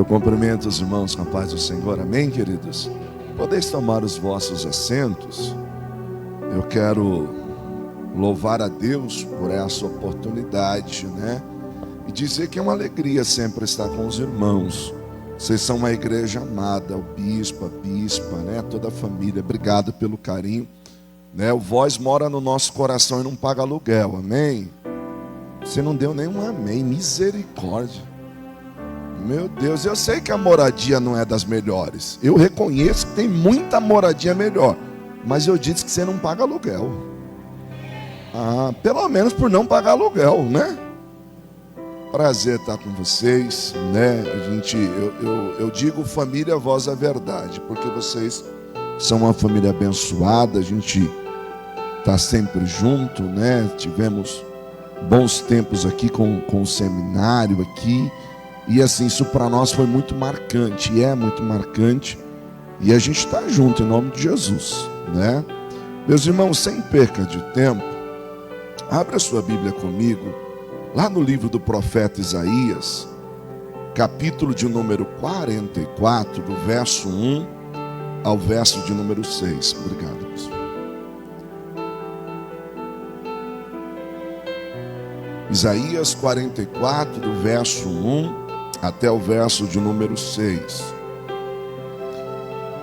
Eu cumprimento os irmãos com a paz do Senhor, amém, queridos? Podeis tomar os vossos assentos. Eu quero louvar a Deus por essa oportunidade, né? E dizer que é uma alegria sempre estar com os irmãos. Vocês são uma igreja amada, o bispo, a bispa, né? Toda a família, obrigado pelo carinho, né? O Voz mora no nosso coração e não paga aluguel, amém? Você não deu nenhum amém, misericórdia. Meu Deus, eu sei que a moradia não é das melhores. Eu reconheço que tem muita moradia melhor. Mas eu disse que você não paga aluguel. Pelo menos por não pagar aluguel, né? Prazer estar com vocês, né? Eu digo família, voz a verdade, porque vocês são uma família abençoada. A gente está sempre junto, né? Tivemos bons tempos aqui com o seminário aqui. E assim, isso para nós foi muito marcante, e é muito marcante. E a gente está junto em nome de Jesus, né? Meus irmãos, sem perca de tempo, abra sua Bíblia comigo, lá no livro do profeta Isaías, capítulo de número 44, do verso 1 ao verso de número 6. Obrigado, pessoal. Isaías 44, do verso 1 até o verso de número 6.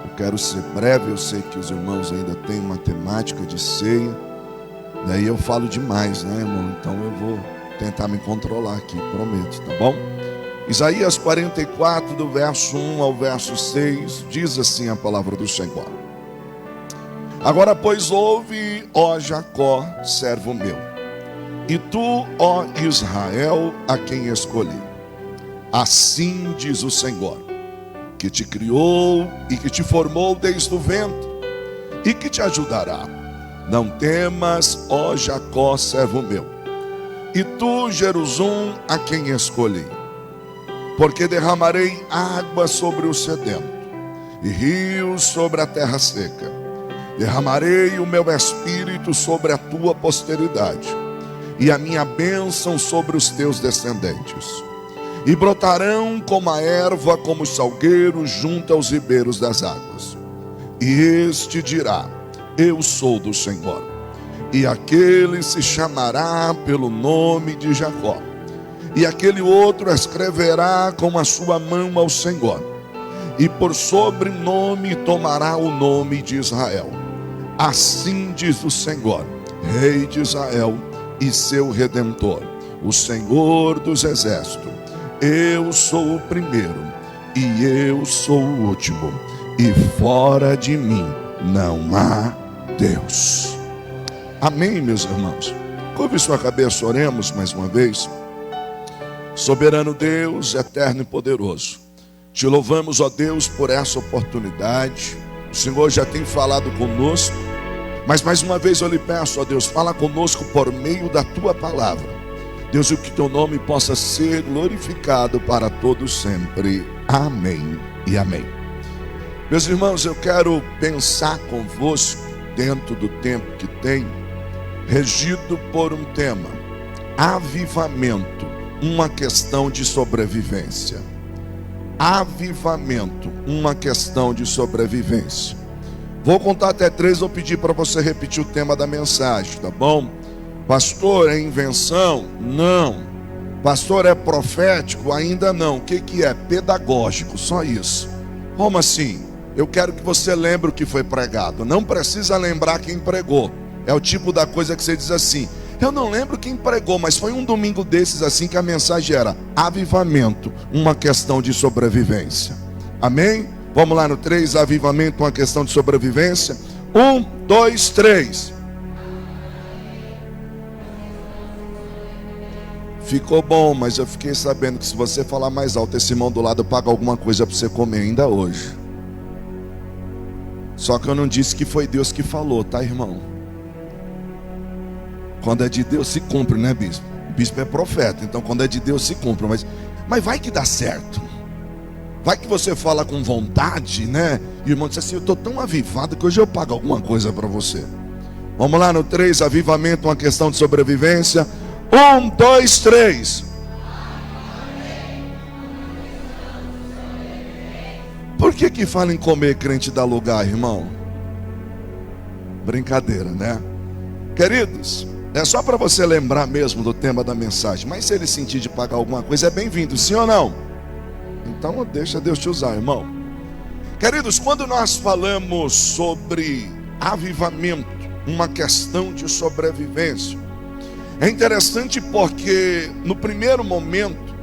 Eu quero ser breve, eu sei que os irmãos ainda têm matemática de ceia. Daí eu falo demais, né, irmão? Então eu vou tentar me controlar aqui, prometo, tá bom? Isaías 44, do verso 1 ao verso 6, diz assim a palavra do Senhor. Agora, pois, ouve, ó Jacó, servo meu, e tu, ó Israel, a quem escolhi. Assim diz o Senhor, que te criou e que te formou desde o ventre, e que te ajudará. Não temas, ó Jacó, servo meu, e tu, Jerusalém, a quem escolhi. Porque derramarei água sobre o sedento, e rios sobre a terra seca. Derramarei o meu espírito sobre a tua posteridade, e a minha bênção sobre os teus descendentes. E brotarão como a erva, como os salgueiros junto aos ribeiros das águas. E este dirá, eu sou do Senhor. E aquele se chamará pelo nome de Jacó. E aquele outro escreverá com a sua mão ao Senhor. E por sobrenome tomará o nome de Israel. Assim diz o Senhor, Rei de Israel e seu Redentor, o Senhor dos exércitos. Eu sou o primeiro e eu sou o último, e fora de mim não há Deus. Amém, meus irmãos? Curve sua cabeça, oremos mais uma vez. Soberano Deus, eterno e poderoso, te louvamos, ó Deus, por essa oportunidade. O Senhor já tem falado conosco, mas mais uma vez eu lhe peço, ó Deus, fala conosco por meio da tua palavra. Deus, e que teu nome possa ser glorificado para todos sempre. Amém e amém. Meus irmãos, eu quero pensar convosco, dentro do tempo que tem, regido por um tema: avivamento, uma questão de sobrevivência. Avivamento, uma questão de sobrevivência. Vou contar até 3, vou pedir para você repetir o tema da mensagem, tá bom? Pastor, é invenção? Não. Pastor, é profético? Ainda não. O que é? Pedagógico, só isso. Como assim? Eu quero que você lembre o que foi pregado. Não precisa lembrar quem pregou. É o tipo da coisa que você diz assim: eu não lembro quem pregou, mas foi um domingo desses assim que a mensagem era avivamento, uma questão de sobrevivência. Amém? Vamos lá no 3, avivamento, uma questão de sobrevivência. 1, 2, 3. Ficou bom, mas eu fiquei sabendo que se você falar mais alto, esse irmão do lado paga alguma coisa para você comer ainda hoje. Só que eu não disse que foi Deus que falou, tá, irmão? Quando é de Deus se cumpre, né, bispo? O bispo é profeta, então quando é de Deus se cumpre. Mas vai que dá certo. Vai que você fala com vontade, né? E o irmão diz assim: eu estou tão avivado que hoje eu pago alguma coisa para você. Vamos lá no 3, avivamento, uma questão de sobrevivência. 1, 2, 3. Por que fala em comer crente dá lugar, irmão? Brincadeira, né? Queridos, é só para você lembrar mesmo do tema da mensagem. Mas se ele sentir de pagar alguma coisa, é bem-vindo, sim ou não? Então deixa Deus te usar, irmão. Queridos, quando nós falamos sobre avivamento, uma questão de sobrevivência, é interessante porque no primeiro momento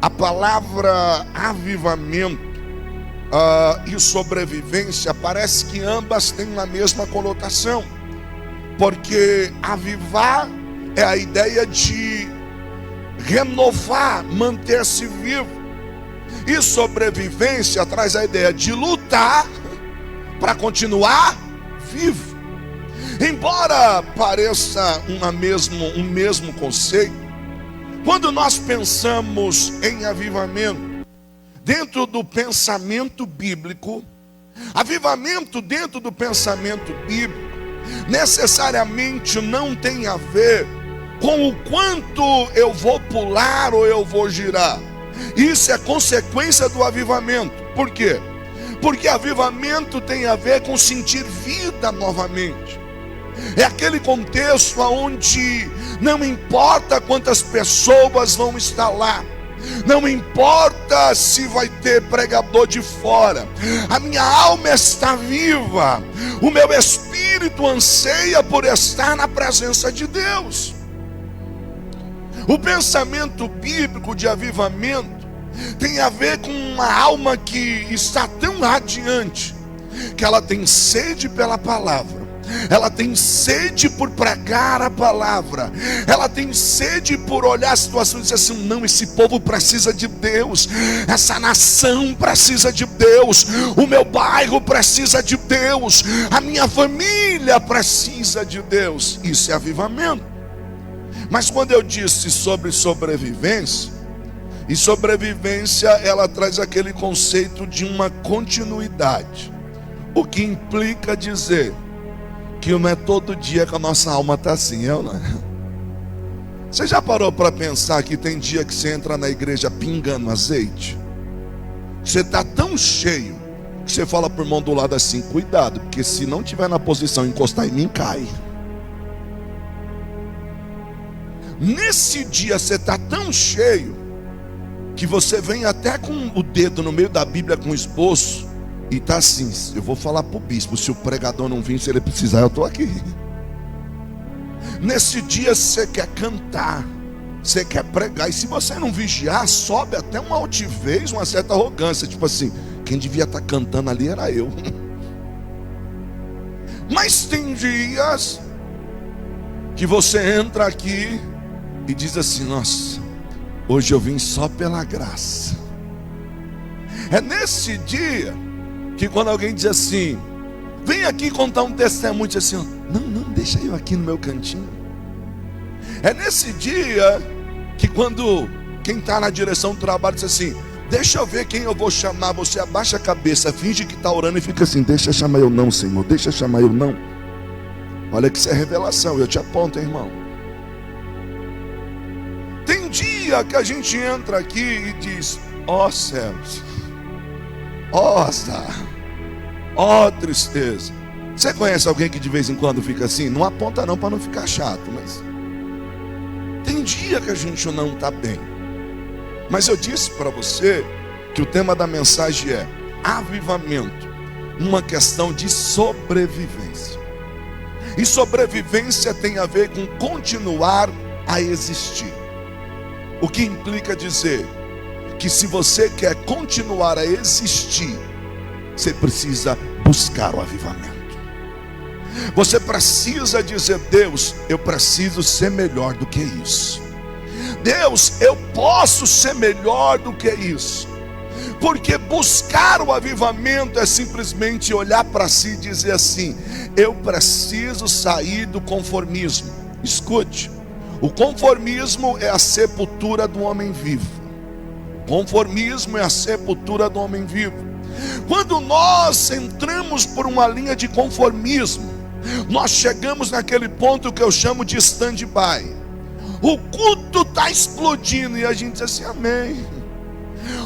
a palavra avivamento e sobrevivência parece que ambas têm a mesma conotação, porque avivar é a ideia de renovar, manter-se vivo, e sobrevivência traz a ideia de lutar para continuar vivo. Embora pareça um mesmo conceito, quando nós pensamos em avivamento dentro do pensamento bíblico, avivamento dentro do pensamento bíblico necessariamente não tem a ver com o quanto eu vou pular ou eu vou girar. Isso é consequência do avivamento. Por quê? Porque avivamento tem a ver com sentir vida novamente. É aquele contexto onde não importa quantas pessoas vão estar lá, não importa se vai ter pregador de fora, a minha alma está viva, o meu espírito anseia por estar na presença de Deus. O pensamento bíblico de avivamento tem a ver com uma alma que está tão radiante que ela tem sede pela palavra, ela tem sede por pregar a palavra, ela tem sede por olhar a situação e dizer assim: não, esse povo precisa de Deus, essa nação precisa de Deus, o meu bairro precisa de Deus, a minha família precisa de Deus. Isso é avivamento. Mas quando eu disse sobre sobrevivência, e sobrevivência ela traz aquele conceito de uma continuidade, o que implica dizer que não é todo dia que a nossa alma está assim, não é? Você já parou para pensar que tem dia que você entra na igreja pingando azeite? Você está tão cheio que você fala para o irmão do lado assim: cuidado, porque se não tiver na posição encostar em mim, cai. Nesse dia você está tão cheio que você vem até com o dedo no meio da Bíblia com esboço e está assim: eu vou falar para o bispo, se o pregador não vir, se ele precisar, eu estou aqui. Nesse dia você quer cantar, você quer pregar, e se você não vigiar, sobe até uma altivez, uma certa arrogância, tipo assim: quem devia estar cantando ali era eu. Mas tem dias que você entra aqui e diz assim: nossa, hoje eu vim só pela graça. É nesse dia que quando alguém diz assim: vem aqui contar um testemunho, diz assim: não, deixa eu aqui no meu cantinho. É nesse dia que quando quem está na direção do trabalho diz assim: deixa eu ver quem eu vou chamar. Você abaixa a cabeça, finge que está orando e fica assim: deixa chamar eu não, Senhor, deixa chamar eu não. Olha que isso é revelação, eu te aponto, hein, irmão. Tem dia que a gente entra aqui e diz: ó céus, ó azar, ó tristeza. Você conhece alguém que de vez em quando fica assim? Não aponta não, para não ficar chato, mas tem dia que a gente não está bem. Mas eu disse para você que o tema da mensagem é avivamento, uma questão de sobrevivência. E sobrevivência tem a ver com continuar a existir. O que implica dizer que se você quer continuar a existir, você precisa buscar o avivamento. Você precisa dizer: Deus, eu preciso ser melhor do que isso. Deus, eu posso ser melhor do que isso. Porque buscar o avivamento é simplesmente olhar para si e dizer assim: eu preciso sair do conformismo. Escute, o conformismo é a sepultura do homem vivo. Conformismo é a sepultura do homem vivo. Quando nós entramos por uma linha de conformismo, nós chegamos naquele ponto que eu chamo de stand-by. O culto está explodindo e a gente diz assim: amém.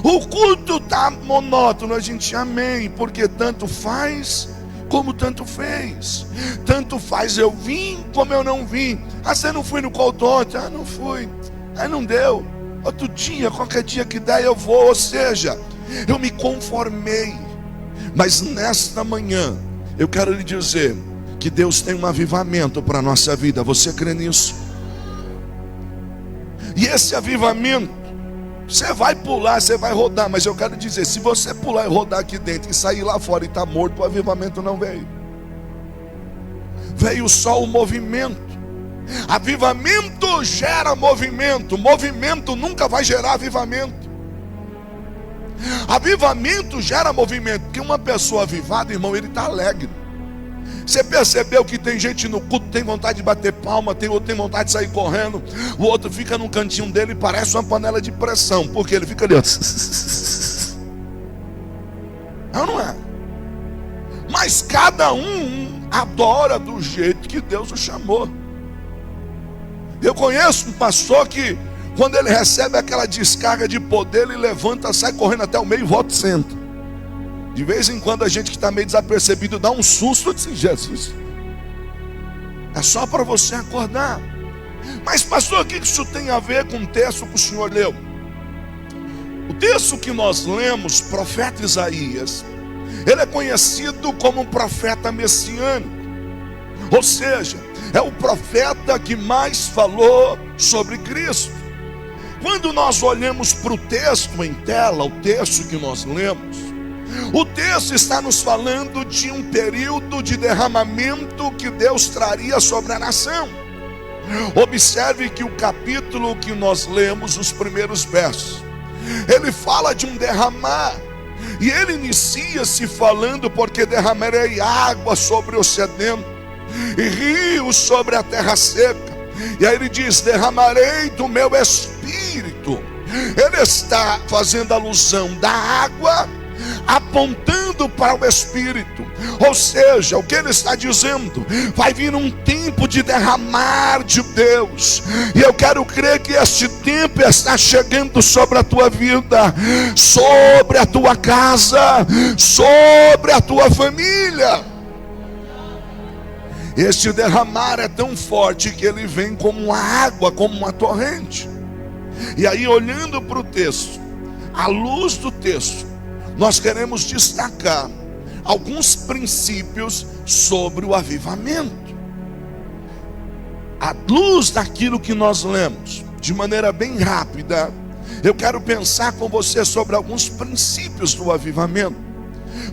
O culto está monótono, a gente amém, porque tanto faz como tanto fez. Tanto faz eu vim como eu não vim. Você não foi no culto ontem? Não fui. Não deu. Outro dia, qualquer dia que der eu vou. Ou seja, eu me conformei. Mas nesta manhã eu quero lhe dizer que Deus tem um avivamento para a nossa vida. Você crê nisso? E esse avivamento, você vai pular, você vai rodar, mas eu quero dizer, se você pular e rodar aqui dentro e sair lá fora e está morto, o avivamento não veio. Veio só o movimento. Avivamento gera movimento. Movimento nunca vai gerar avivamento. Avivamento gera movimento. Porque uma pessoa avivada, irmão, ele está alegre. Você percebeu que tem gente no culto que tem vontade de bater palma, tem outro que tem vontade de sair correndo, o outro fica num cantinho dele e parece uma panela de pressão, porque ele fica ali, ó. Não é? Mas cada um adora do jeito que Deus o chamou. Eu conheço um pastor que, quando ele recebe aquela descarga de poder, ele levanta, sai correndo até o meio e volta e senta. De vez em quando a gente que está meio desapercebido dá um susto de Jesus. É só para você acordar. Mas pastor, o que isso tem a ver com o texto que o senhor leu? O texto que nós lemos, profeta Isaías, ele é conhecido como um profeta messiânico. Ou seja, é o profeta que mais falou sobre Cristo. Quando nós olhamos para o texto em tela, o texto que nós lemos, o texto está nos falando de um período de derramamento que Deus traria sobre a nação. Observe que o capítulo que nós lemos, os primeiros versos, ele fala de um derramar. E ele inicia-se falando: porque derramarei água sobre o sedento e rios sobre a terra seca. E aí ele diz: derramarei do meu espírito. Ele está fazendo alusão da água, apontando para o Espírito. Ou seja, o que ele está dizendo? Vai vir um tempo de derramar de Deus. E eu quero crer que este tempo está chegando sobre a tua vida, sobre a tua casa, sobre a tua família. Este derramar é tão forte que ele vem como uma água, como uma torrente. E aí, olhando para o texto, à luz do texto, nós queremos destacar alguns princípios sobre o avivamento. À luz daquilo que nós lemos, de maneira bem rápida, eu quero pensar com você sobre alguns princípios do avivamento.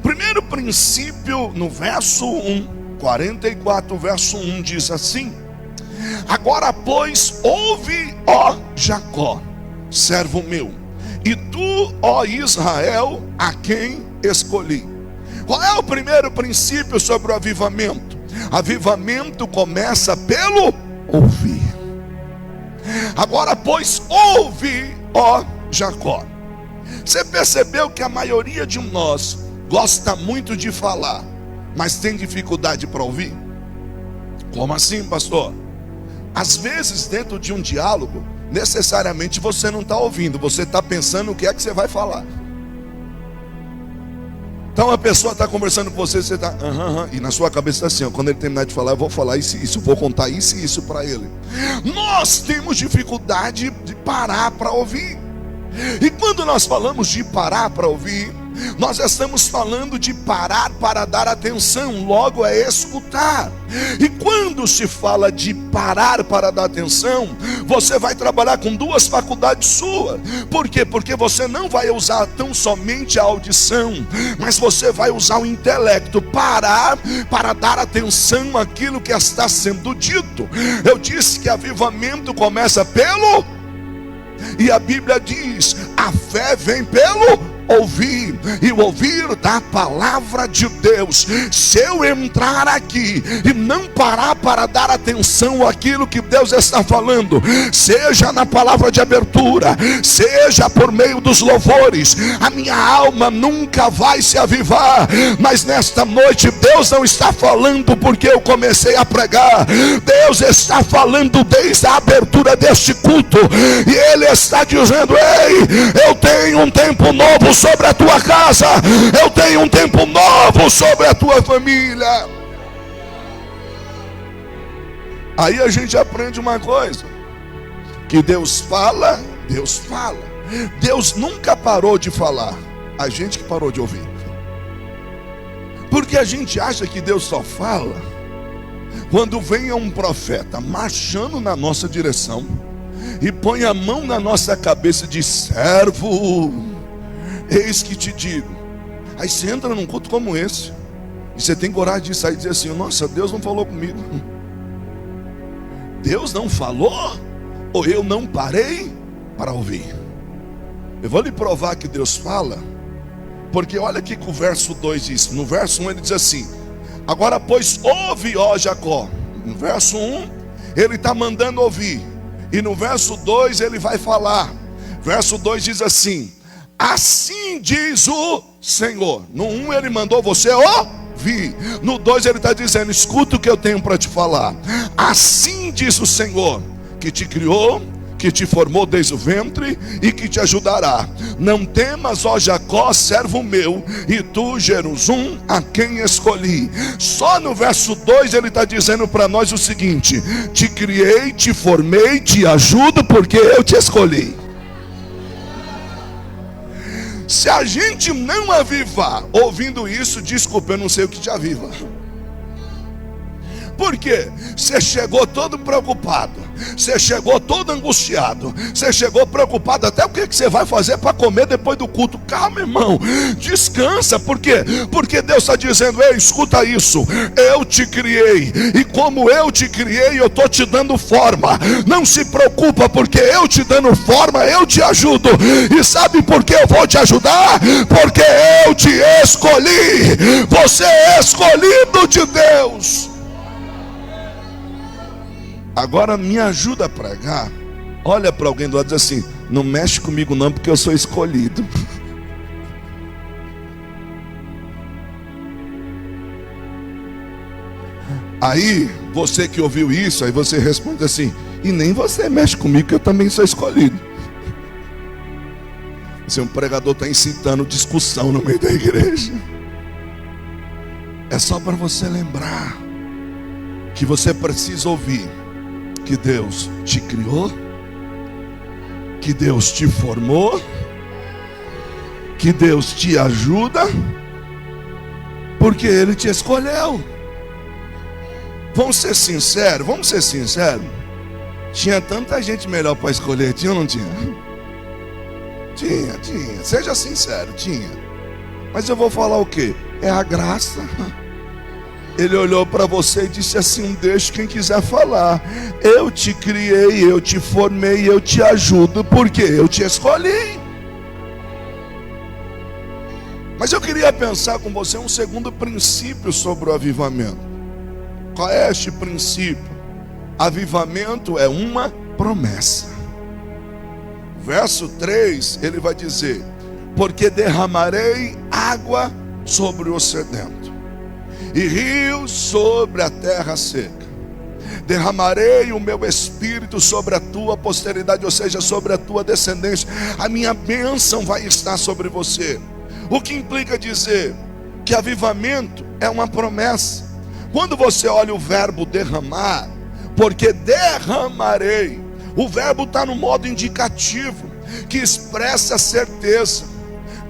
Primeiro princípio, no verso 1, 44, verso 1, diz assim: agora, pois, ouve, ó Jacó, servo meu, e tu, ó Israel, a quem escolhi. Qual é o primeiro princípio sobre o avivamento? Avivamento começa pelo ouvir. Agora, pois, ouve, ó Jacó. Você percebeu que a maioria de nós gosta muito de falar, mas tem dificuldade para ouvir? Como assim, pastor? Às vezes, dentro de um diálogo, necessariamente você não está ouvindo, você está pensando o que é que você vai falar. Então a pessoa está conversando com você, você está e na sua cabeça está assim, ó, quando ele terminar de falar, eu vou falar isso e isso, vou contar isso e isso para ele. Nós temos dificuldade de parar para ouvir. E quando nós falamos de parar para ouvir, nós estamos falando de parar para dar atenção, logo é escutar. E quando se fala de parar para dar atenção, você vai trabalhar com duas faculdades suas. Por quê? Porque você não vai usar tão somente a audição, mas você vai usar o intelecto. Parar para dar atenção àquilo que está sendo dito. Eu disse que avivamento começa pelo... E a Bíblia diz: a fé vem pelo ouvir, e o ouvir da palavra de Deus. Se eu entrar aqui e não parar para dar atenção àquilo que Deus está falando, seja na palavra de abertura, seja por meio dos louvores, a minha alma nunca vai se avivar. Mas nesta noite Deus não está falando porque eu comecei a pregar, Deus está falando desde a abertura deste culto, e Ele está dizendo: ei, eu tenho um tempo novo sobre a tua casa, eu tenho um tempo novo sobre a tua família. Aí a gente aprende uma coisa, que Deus fala, Deus nunca parou de falar, a gente que parou de ouvir. Porque a gente acha que Deus só fala quando vem um profeta marchando na nossa direção e põe a mão na nossa cabeça e diz: servo, eis que te digo. Aí você entra num culto como esse e você tem coragem de sair e dizer assim: nossa, Deus não falou comigo. Deus não falou, ou eu não parei para ouvir. Eu vou lhe provar que Deus fala, porque olha aqui que o verso 2 diz. No verso 1 ele diz assim: agora pois ouve, ó Jacó. No verso 1 ele está mandando ouvir, e no verso 2 ele vai falar. Verso 2 diz assim: assim diz o Senhor. No 1 ele mandou você ouvir. No 2 ele está dizendo: escuta o que eu tenho para te falar. Assim diz o Senhor, que te criou, que te formou desde o ventre e que te ajudará. Não temas, ó Jacó, servo meu, e tu, Jerusalém, a quem escolhi. Só no verso 2 ele está dizendo para nós o seguinte: te criei, te formei, te ajudo porque eu te escolhi. Se a gente não avivar ouvindo isso, desculpa, eu não sei o que te aviva. Por quê? Você chegou todo preocupado, você chegou todo angustiado, você chegou preocupado até o que você vai fazer para comer depois do culto. Calma, irmão, descansa. Por quê? Porque Deus está dizendo: ei, escuta isso, eu te criei, e como eu te criei, eu estou te dando forma. Não se preocupa, porque eu te dando forma, eu te ajudo. E sabe por que eu vou te ajudar? Porque eu te escolhi. Você é escolhido de Deus. Agora me ajuda a pregar. Olha para alguém do lado e diz assim: não mexe comigo não, porque eu sou escolhido. Aí você que ouviu isso, aí você responde assim: e nem você mexe comigo, que eu também sou escolhido. Se um pregador está incitando discussão no meio da igreja, é só para você lembrar que você precisa ouvir que Deus te criou, que Deus te formou, que Deus te ajuda, porque Ele te escolheu. Vamos ser sinceros. Tinha tanta gente melhor para escolher, tinha ou não tinha? Tinha, seja sincero, tinha. Mas eu vou falar o quê? É a graça. Ele olhou para você e disse assim: deixa quem quiser falar. Eu te criei, eu te formei, eu te ajudo, porque eu te escolhi. Mas eu queria pensar com você um segundo princípio sobre o avivamento. Qual é este princípio? Avivamento é uma promessa. Verso 3 ele vai dizer: porque derramarei água sobre o sedento e rios sobre a terra seca. Derramarei o meu espírito sobre a tua posteridade, ou seja, sobre a tua descendência. A minha bênção vai estar sobre você. O que implica dizer que avivamento é uma promessa. Quando você olha o verbo derramar, porque derramarei, o verbo está no modo indicativo, que expressa certeza.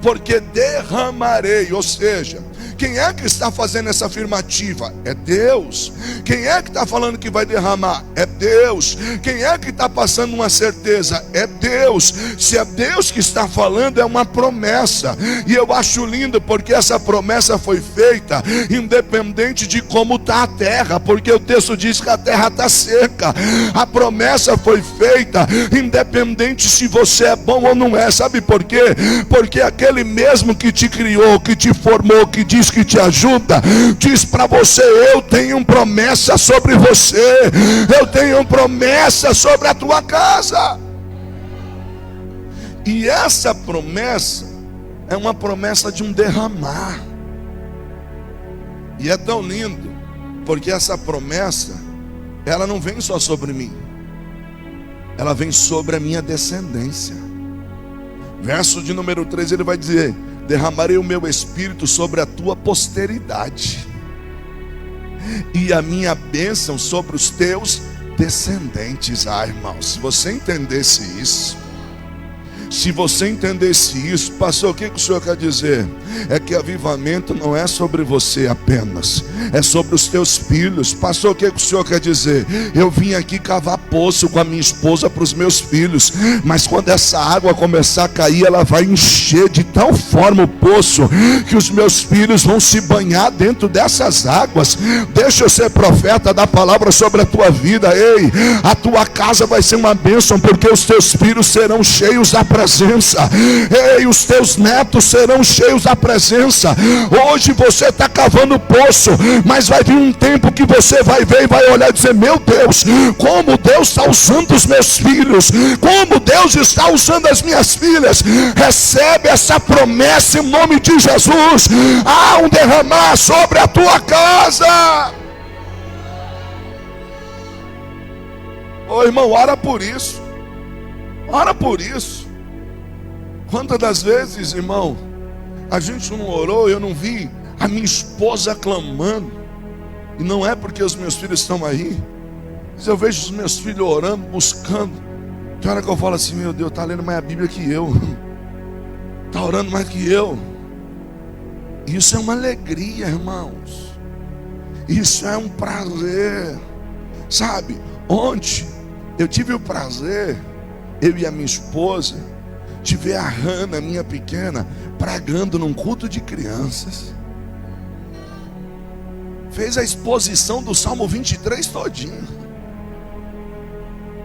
Porque derramarei, ou seja, Quem é que está fazendo essa afirmativa? É Deus. Quem é que está falando que vai derramar? É Deus. Quem é que está passando uma certeza? É Deus. Se é Deus que está falando, é uma promessa. E eu acho lindo, porque essa promessa foi feita independente de como está a terra, porque o texto diz que a terra está seca. A promessa foi feita independente se você é bom ou não é. Sabe por quê? Porque aquele mesmo que te criou, que te formou, que diz que te ajuda, diz para você: eu tenho promessa sobre você, eu tenho promessa sobre a tua casa. E essa promessa é uma promessa de um derramar. E é tão lindo, porque essa promessa, ela não vem só sobre mim, ela vem sobre a minha descendência. Verso de número 3, ele vai dizer: derramarei o meu espírito sobre a tua posteridade, e a minha bênção sobre os teus descendentes. Ah, irmãos, se você entendesse isso, se você entendesse isso, pastor, o que o senhor quer dizer? É que avivamento não é sobre você apenas, é sobre os teus filhos. Pastor, o que o senhor quer dizer? Eu vim aqui cavar poço com a minha esposa para os meus filhos, mas quando essa água começar a cair, ela vai encher de tal forma o poço, que os meus filhos vão se banhar dentro dessas águas. Deixa eu ser profeta da palavra sobre a tua vida. Ei, a tua casa vai ser uma bênção, porque os teus filhos serão cheios da presença. Ei, os teus netos serão cheios da presença. Hoje você está cavando poço, mas vai vir um tempo que você vai ver e vai olhar e dizer: meu Deus, como Deus está usando os meus filhos, como Deus está usando as minhas filhas. Recebe essa promessa em nome de Jesus. Há um derramar sobre a tua casa. Ô irmão, ora por isso. Ora por isso. Quantas das vezes, irmão, a gente não orou, eu não vi a minha esposa clamando, e não é porque os meus filhos estão aí, mas eu vejo os meus filhos orando, buscando. Tem hora que eu falo assim: meu Deus, está lendo mais a Bíblia que eu, está orando mais que eu. Isso é uma alegria, irmãos. Isso é um prazer. Sabe, ontem eu tive o prazer, eu e a minha esposa, de ver a Hannah, minha pequena, pregando num culto de crianças. Fez a exposição do Salmo 23 todinho.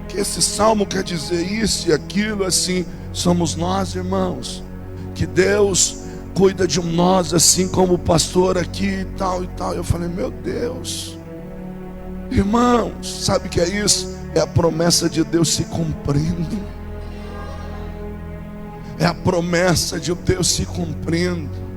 Que esse salmo quer dizer isso e aquilo, assim. Somos nós, irmãos, que Deus cuida de nós, assim como o pastor aqui e tal e tal. Eu falei: meu Deus, irmãos, sabe o que é isso? É a promessa de Deus se cumprindo. É a promessa de Deus se cumprindo.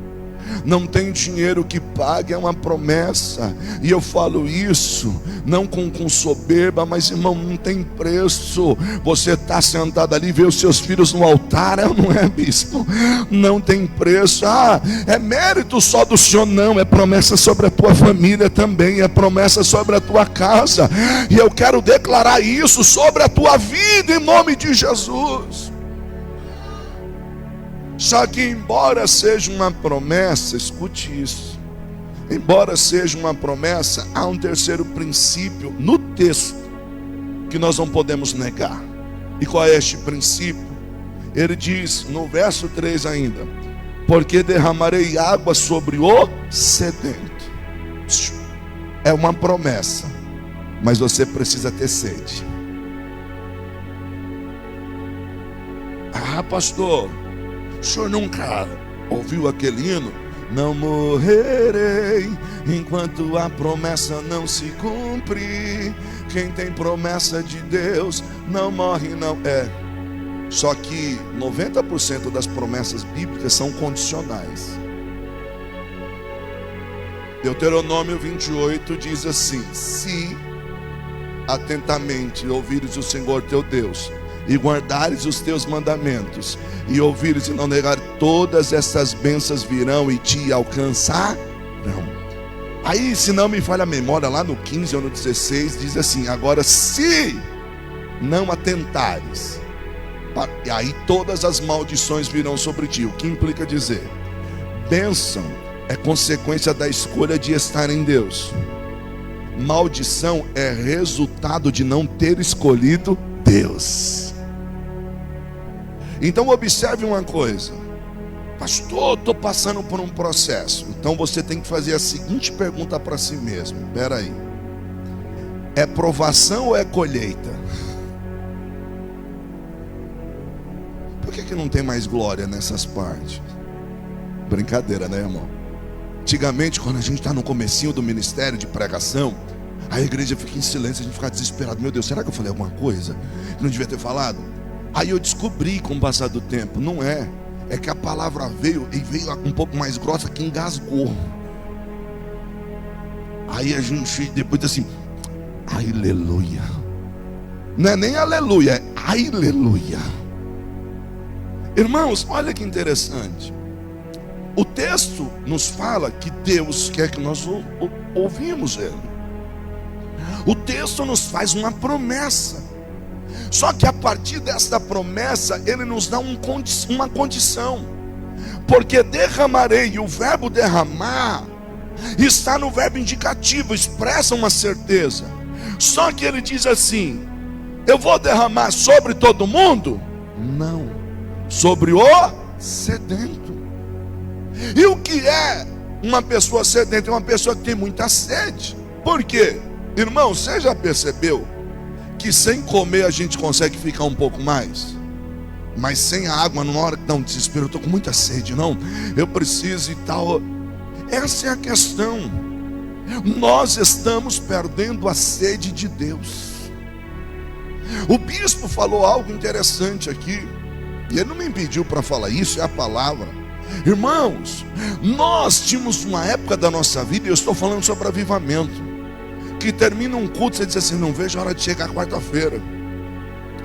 Não tem dinheiro que pague, é uma promessa. E eu falo isso não com soberba, mas irmão, não tem preço. Você está sentado ali, vê os seus filhos no altar, não é, bispo? Não tem preço. Ah, é mérito só do Senhor? Não, é promessa sobre a tua família também, é promessa sobre a tua casa. E eu quero declarar isso sobre a tua vida em nome de Jesus. Só que embora seja uma promessa, escute isso, embora seja uma promessa, há um terceiro princípio no texto que nós não podemos negar. E qual é este princípio? Ele diz no verso 3 ainda: porque derramarei água sobre o sedento. É uma promessa, mas você precisa ter sede. Ah, pastor, o senhor nunca ouviu aquele hino? Não morrerei enquanto a promessa não se cumpre. Quem tem promessa de Deus não morre, não. É. Só que 90% das promessas bíblicas são condicionais. Deuteronômio 28 diz assim: se atentamente ouvires o Senhor teu Deus, e guardares os teus mandamentos, e ouvires e não negar, todas essas bênçãos virão e te alcançarão. Aí, se não me falha a memória, lá no 15 ou no 16 diz assim: agora se não atentares, aí todas as maldições virão sobre ti. O que implica dizer? Bênção é consequência da escolha de estar em Deus. Maldição é resultado de não ter escolhido Deus. Então observe uma coisa: pastor, estou passando por um processo. Então você tem que fazer a seguinte pergunta para si mesmo: espera aí, é provação ou é colheita? Por que não tem mais glória nessas partes? Brincadeira, né, irmão? Antigamente, quando a gente está no comecinho do ministério de pregação, a igreja fica em silêncio, a gente fica desesperado. Meu Deus, será que eu falei alguma coisa que não devia ter falado? Aí eu descobri com o passar do tempo, não é. É que a palavra veio e veio um pouco mais grossa, que engasgou. Aí a gente depois diz assim: aleluia. Não é nem aleluia, é aleluia. Irmãos, olha que interessante. O texto nos fala que Deus quer que nós ouvimos Ele. O texto nos faz uma promessa. Só que a partir desta promessa, Ele nos dá uma condição. Porque derramarei, e o verbo derramar está no verbo indicativo, expressa uma certeza. Só que Ele diz assim: eu vou derramar sobre todo mundo? Não, sobre o sedento. E o que é uma pessoa sedenta? É uma pessoa que tem muita sede. Por quê? Irmão, você já percebeu que sem comer a gente consegue ficar um pouco mais? Mas sem água, numa hora que dá um desespero, eu estou com muita sede, não, eu preciso e tal. Essa é a questão. Nós estamos perdendo a sede de Deus. O bispo falou algo interessante aqui, e ele não me pediu para falar isso, é a palavra. Irmãos, nós tínhamos uma época da nossa vida, e eu estou falando sobre avivamento, que termina um culto, você diz assim: não vejo a hora de chegar quarta-feira.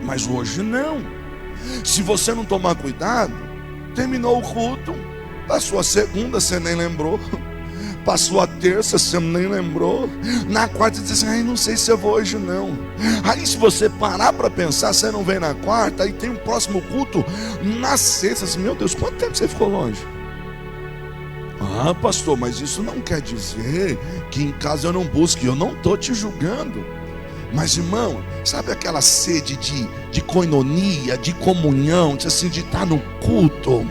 Mas hoje não. Se você não tomar cuidado, terminou o culto, passou a segunda, você nem lembrou, passou a terça, você nem lembrou, na quarta você diz assim: ai, não sei se eu vou hoje não. Aí se você parar para pensar, você não vem na quarta, aí tem o próximo culto na sexta. Assim, meu Deus, quanto tempo você ficou longe? Ah, pastor, mas isso não quer dizer que em casa eu não busque. Eu não estou te julgando. Mas irmão, sabe aquela sede de koinonia, de comunhão, de estar no culto?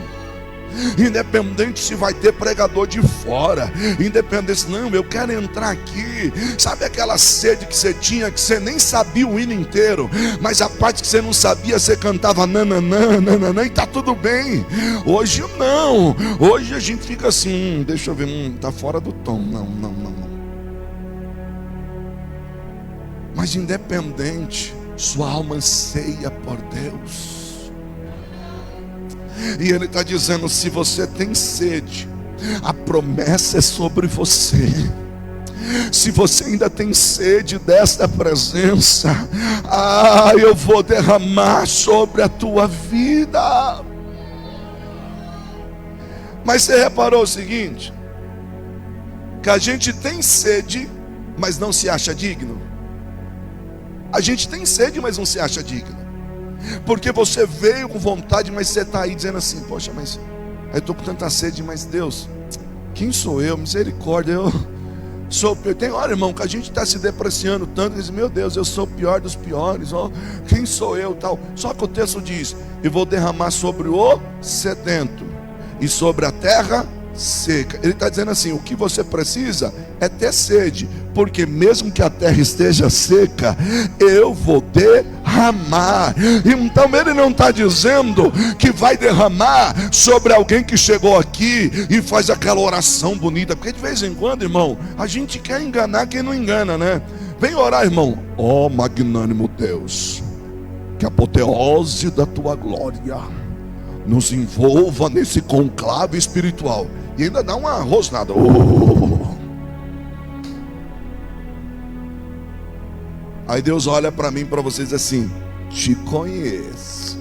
Independente se vai ter pregador de fora, independente, não, eu quero entrar aqui. Sabe aquela sede que você tinha, que você nem sabia o hino inteiro, mas a parte que você não sabia, você cantava nananã, nananã, e tá tudo bem. Hoje não, hoje a gente fica assim, deixa eu ver, tá fora do tom, não. Mas independente, sua alma anseia por Deus. E Ele está dizendo: se você tem sede, a promessa é sobre você. Se você ainda tem sede desta presença, eu vou derramar sobre a tua vida. Mas você reparou o seguinte, que a gente tem sede, mas não se acha digno. A gente tem sede, mas não se acha digno. Porque você veio com vontade, mas você está aí dizendo assim: poxa, mas eu estou com tanta sede, mas Deus, quem sou eu? Misericórdia, eu sou o pior. Tem hora, irmão, que a gente está se depreciando tanto, diz: meu Deus, eu sou o pior dos piores, ó, quem sou eu, tal. Só que o texto diz: e vou derramar sobre o sedento e sobre a terra seca. Ele está dizendo assim: o que você precisa é ter sede, porque mesmo que a terra esteja seca, eu vou derramar. Então ele não está dizendo que vai derramar sobre alguém que chegou aqui e faz aquela oração bonita, porque de vez em quando, irmão, a gente quer enganar quem não engana, né? Vem orar, irmão. Ó magnânimo Deus, que a apoteose da tua glória nos envolva nesse conclave espiritual. E ainda dá uma rosnada. Aí Deus olha para mim, para vocês assim: te conheço.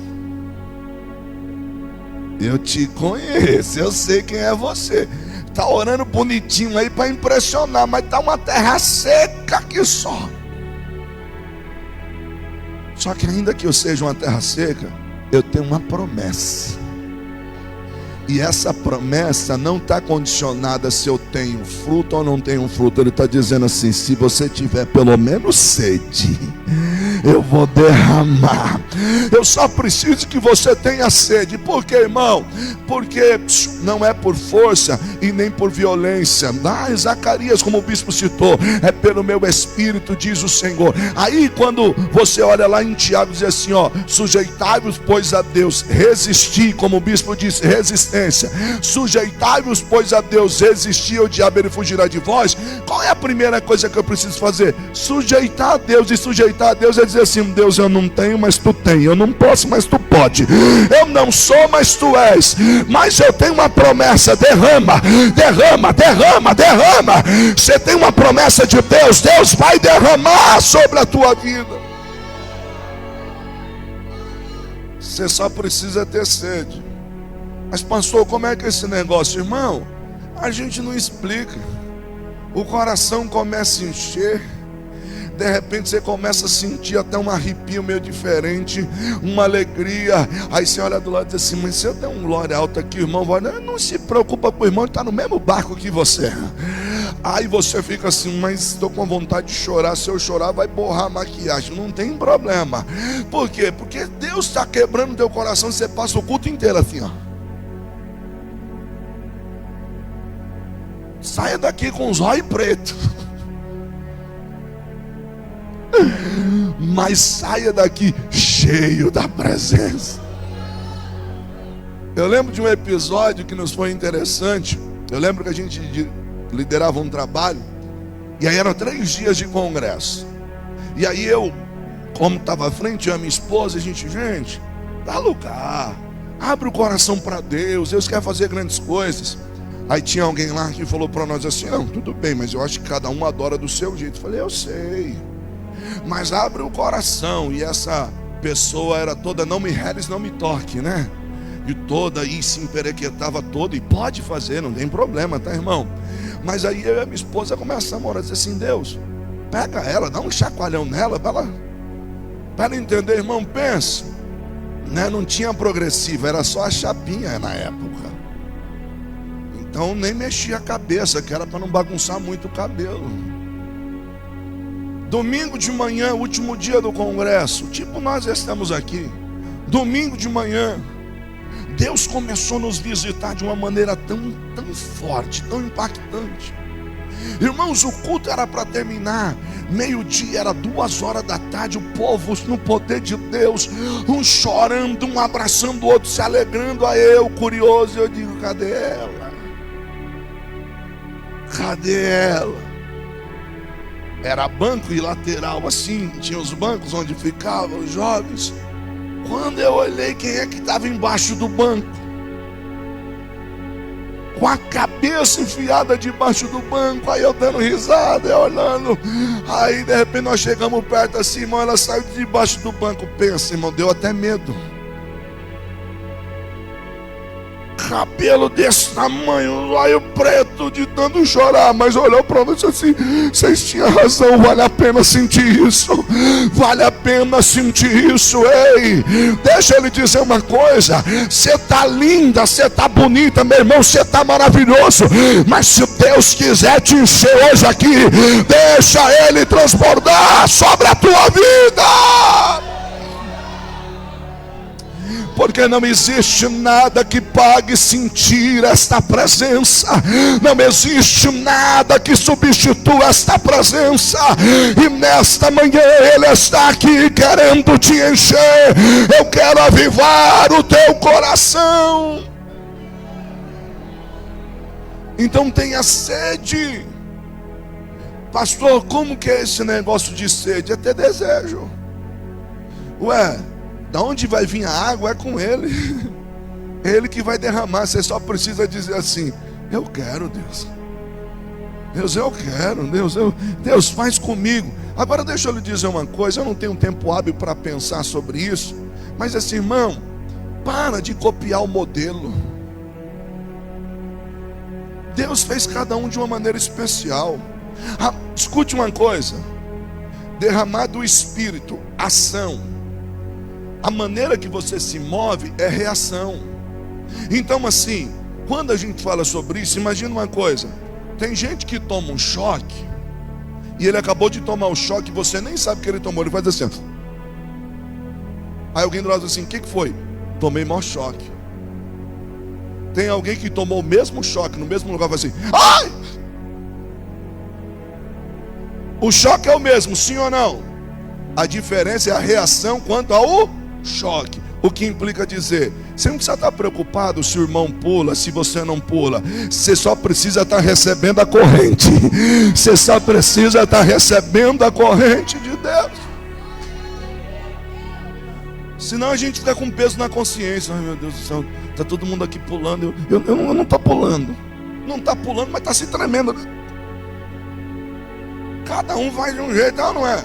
Eu te conheço, eu sei quem é você. Tá orando bonitinho aí para impressionar, mas tá uma terra seca aqui só. Só que ainda que eu seja uma terra seca, eu tenho uma promessa. E essa promessa não está condicionada se eu tenho fruto ou não tenho fruto. Ele está dizendo assim: se você tiver pelo menos sede, eu vou derramar. Eu só preciso que você tenha sede. Por quê, irmão? Porque não é por força e nem por violência. Zacarias, como o bispo citou, é pelo meu espírito, diz o Senhor. Aí quando você olha lá em Tiago, diz assim, ó: sujeitai-vos, pois, a Deus, resisti, como o bispo disse, resistência. Sujeitai-vos, pois, a Deus, resisti, o diabo ele fugirá de vós. Qual é a primeira coisa que eu preciso fazer? Sujeitar a Deus. E sujeitar a Deus é dizer assim: Deus, eu não tenho, mas tu tem. Eu não posso, mas tu pode. Eu não sou, mas tu és. Mas eu tenho uma promessa. Derrama, derrama, derrama, derrama. Você tem uma promessa de Deus, Deus vai derramar sobre a tua vida. Você só precisa ter sede. Mas pastor, como é que é esse negócio? Irmão, a gente não explica. O coração começa a encher. De repente você começa a sentir até um arrepio meio diferente, uma alegria. Aí você olha do lado e diz assim: mas se eu der um glória alta aqui, irmão, não se preocupa com o irmão, ele está no mesmo barco que você. Aí você fica assim: mas estou com vontade de chorar. Se eu chorar vai borrar a maquiagem. Não tem problema. Por quê? Porque Deus está quebrando o teu coração. Você passa o culto inteiro assim, ó. Saia daqui com os olhos pretos, mas saia daqui cheio da presença. Eu lembro de um episódio que nos foi interessante. Eu lembro que a gente liderava um trabalho, e aí eram 3 dias de congresso. E aí eu, como estava à frente, eu e a minha esposa, gente, dá lugar, abre o coração para Deus. Deus quer fazer grandes coisas. Aí tinha alguém lá que falou para nós assim: não, tudo bem, mas eu acho que cada um adora do seu jeito. Eu falei: eu sei, mas abre o coração. E essa pessoa era toda não me reles, não me toque, né? E toda aí se emperequetava toda. E pode fazer, não tem problema, tá, irmão? Mas aí eu e a minha esposa começamos a orar, dizer assim: Deus, pega ela, dá um chacoalhão nela para ela entender, irmão. Pensa, né? Não tinha progressiva, era só a chapinha na época. Então nem mexia a cabeça, que era para não bagunçar muito o cabelo. Domingo de manhã, último dia do congresso, tipo nós estamos aqui. Domingo de manhã, Deus começou a nos visitar de uma maneira tão forte, tão impactante. Irmãos, o culto era para terminar meio-dia, era 2 horas da tarde. O povo no poder de Deus, um chorando, um abraçando o outro, se alegrando. Aí eu, curioso, eu digo: cadê ela? Cadê ela? Era banco e lateral assim, tinha os bancos onde ficavam os jovens. Quando eu olhei, quem é que estava embaixo do banco? Com a cabeça enfiada debaixo do banco. Aí eu dando risada, eu olhando. Aí de repente nós chegamos perto assim, irmão, ela saiu de debaixo do banco. Pensa, irmão, deu até medo. Cabelo desse tamanho, olho preto, de tanto chorar. Mas olhou para nós e disse assim: vocês tinham razão, vale a pena sentir isso. Vale a pena sentir isso. Ei, deixa eu lhe dizer uma coisa: você está linda, você está bonita, meu irmão, você está maravilhoso. Mas se Deus quiser te encher hoje aqui, deixa Ele transbordar sobre a tua vida. Porque não existe nada que pague sentir esta presença. Não existe nada que substitua esta presença. E nesta manhã Ele está aqui querendo te encher. Eu quero avivar o teu coração. Então tenha sede. Pastor, como que é esse negócio de sede? É ter desejo. Ué, da onde vai vir a água é com Ele. Ele que vai derramar. Você só precisa dizer assim: eu quero, Deus. Deus, eu quero. Deus, faz comigo. Agora deixa eu lhe dizer uma coisa. Eu não tenho tempo hábil para pensar sobre isso, mas assim, irmão, para de copiar o modelo. Deus fez cada um de uma maneira especial. Escute uma coisa: derramar do Espírito, ação. A maneira que você se move é reação. Então assim, quando a gente fala sobre isso, imagina uma coisa: tem gente que toma um choque, e ele acabou de tomar o choque, você nem sabe que ele tomou, ele faz assim. Aí alguém do lado diz assim: o que foi? Tomei maior choque. Tem alguém que tomou o mesmo choque no mesmo lugar e faz assim: ai! O choque é o mesmo, sim ou não? A diferença é a reação quanto ao choque. O que implica dizer, você não precisa estar preocupado se o irmão pula, se você não pula. Você só precisa estar recebendo a corrente. Você só precisa estar recebendo a corrente de Deus. Senão a gente fica com peso na consciência. Ai, meu Deus do céu, está todo mundo aqui pulando. Eu não estou pulando. Não está pulando, mas está se tremendo. Cada um vai de um jeito, não é?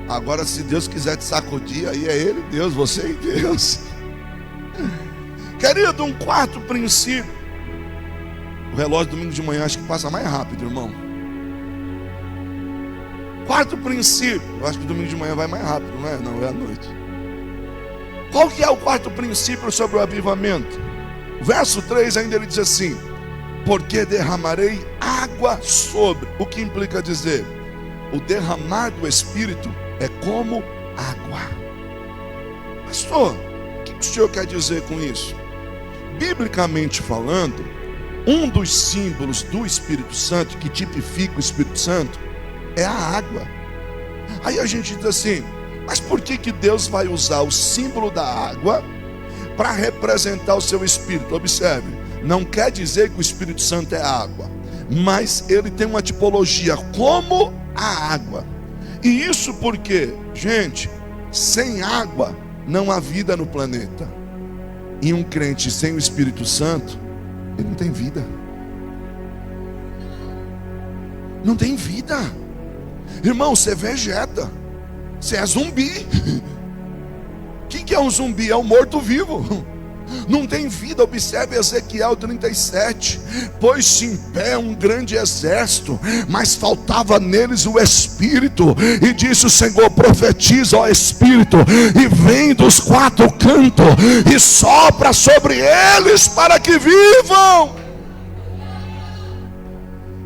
Agora, se Deus quiser te sacudir, aí é Ele, Deus, você e Deus. Querido, um quarto princípio. O relógio domingo de manhã acho que passa mais rápido, irmão. Quarto princípio. Eu acho que domingo de manhã vai mais rápido, não é? Não, é à noite. Qual que é o quarto princípio sobre o avivamento? Verso 3 ainda ele diz assim: porque derramarei água sobre. O que implica dizer? O derramar do Espírito é como água. Pastor, o que o senhor quer dizer com isso? Biblicamente falando, um dos símbolos do Espírito Santo, que tipifica o Espírito Santo, é a água. Aí a gente diz assim: mas por que Deus vai usar o símbolo da água para representar o seu Espírito? Observe, não quer dizer que o Espírito Santo é água, mas ele tem uma tipologia como a água. E isso porque, gente, sem água não há vida no planeta. E um crente sem o Espírito Santo, ele não tem vida. Não tem vida. Irmão, você vegeta. Você é zumbi. O que é um zumbi? É um morto-vivo. Não tem vida. Observe Ezequiel 37. Pôs-se em pé um grande exército, mas faltava neles o Espírito. E disse o Senhor: profetiza, ó Espírito, e vem dos quatro cantos e sopra sobre eles para que vivam.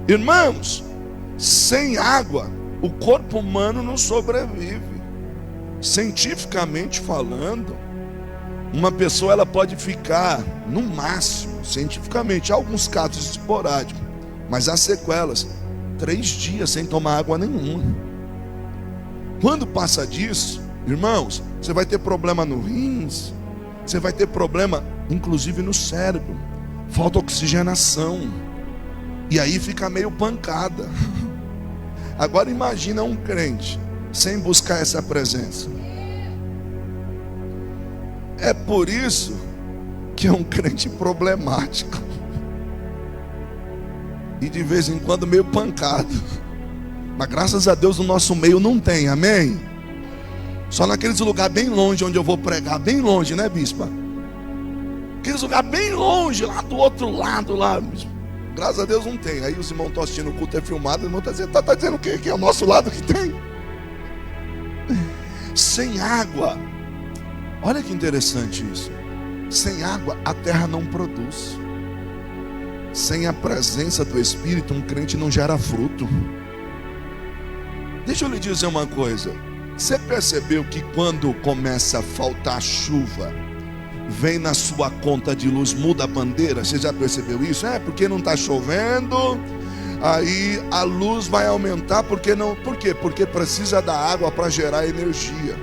Irmãos, sem água o corpo humano não sobrevive. Cientificamente falando, uma pessoa ela pode ficar, no máximo, cientificamente, alguns casos esporádicos, mas há sequelas, 3 dias sem tomar água nenhuma. Quando passa disso, irmãos, você vai ter problema no rins, você vai ter problema, inclusive no cérebro, falta oxigenação, e aí fica meio pancada. Agora imagina um crente sem buscar essa presença. É por isso que é um crente problemático. E de vez em quando meio pancado. Mas graças a Deus no nosso meio não tem, amém? Só naqueles lugares bem longe onde eu vou pregar, bem longe, né, bispa? Aqueles lugares bem longe, lá do outro lado, lá, bispa. Graças a Deus não tem. Aí os irmãos estão assistindo o culto, é filmado, o irmão está dizendo, tá dizendo o quê? Que é o nosso lado que tem. Sem água. Olha que interessante isso. Sem água a terra não produz. Sem a presença do Espírito, um crente não gera fruto. Deixa eu lhe dizer uma coisa. Você percebeu que quando começa a faltar chuva, vem na sua conta de luz, muda a bandeira? Você já percebeu isso? É porque não está chovendo, aí a luz vai aumentar. Por quê? Porque precisa da água para gerar energia.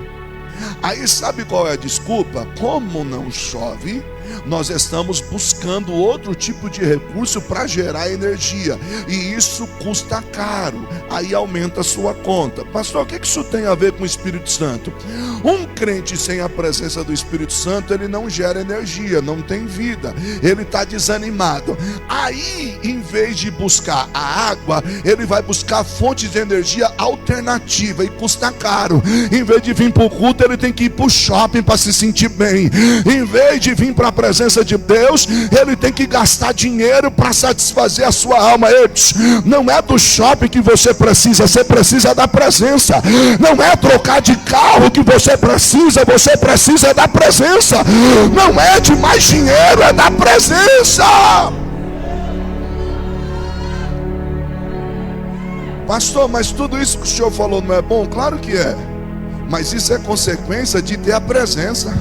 Aí sabe qual é a desculpa? Como não chove, nós estamos buscando outro tipo de recurso para gerar energia, e isso custa caro, aí aumenta a sua conta. Pastor, o que isso tem a ver com o Espírito Santo? Um crente sem a presença do Espírito Santo, ele não gera energia, não tem vida, ele está desanimado. Aí, em vez de buscar a água, ele vai buscar fontes de energia alternativa, e custa caro. Em vez de vir para o culto, ele tem que ir para o shopping para se sentir bem. Em vez de vir para a presença de Deus, ele tem que gastar dinheiro para satisfazer a sua alma. Não é do shopping que você precisa da presença. Não é trocar de carro que você precisa da presença. Não é de mais dinheiro, é da presença. Pastor, mas tudo isso que o senhor falou não é bom? Claro que é, mas isso é consequência de ter a presença.